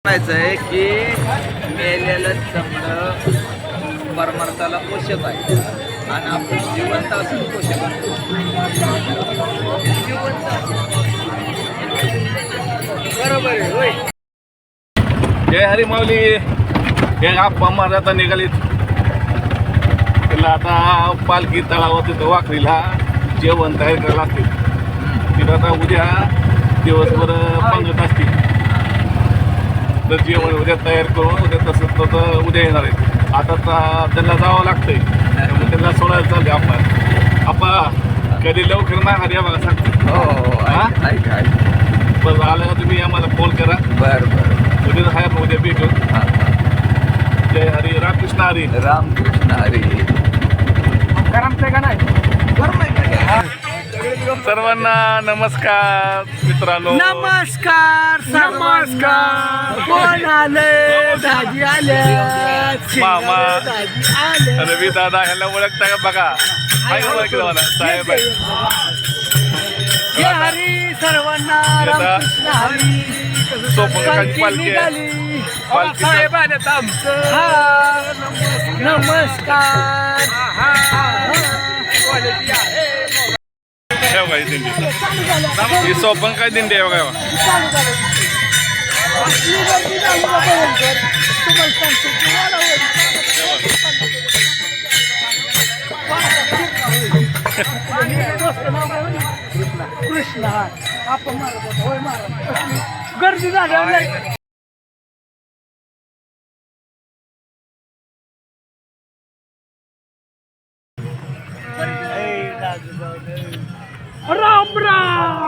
म्हणायचंय की मेलेलं चमडं परमार्थाला पोषक आहे आणि आपण जिवंत असून पोषक आहे. जिवंत बरोबर आहे होय. जय हरी माऊली. हे आप्पा महाराज निघालीत. त्याला आता पालखी तळावर तिथं वाखरीला जेवण तयार करायला लागतील. तिथं आता उद्या दिवसभर पंगत असतील. तर जेवण उद्या तयार करून उद्या तसं तर उद्या येणार आहेत. आता त्यांना जावं लागतंय, त्यामुळे त्यांना सोडायला चालते. आपा कधी लवकर नाही हरी बघा सांगतो. हो बरं आलं का तुम्ही आम्हाला फोन करा. बरं उद्या आहे उद्या भेटू. जय हरी. रामकृष्ण हरी. रामकृष्ण हरी. का नाही सर्वांना नमस्कार मित्रांनो. नमस्कार नमस्कार. कोण आले? दाजी आले. मामा. दाजी आले. रवी दादा ह्याला ओळखता का बघा. हाय ओळखलं मला साहेब आहे. जय हरी सर्वांना. रामकृष्ण हरी. सोपंगाची पालखी आहे. पालखी साहेब आलेत आमचं. हा नमस्कार. ठेव काय दिंडी ही सोपंग काय दिंडी आहे बघा. कृष्ण आपण मारत होय मारत गर्दी झाल्यावर राम राम.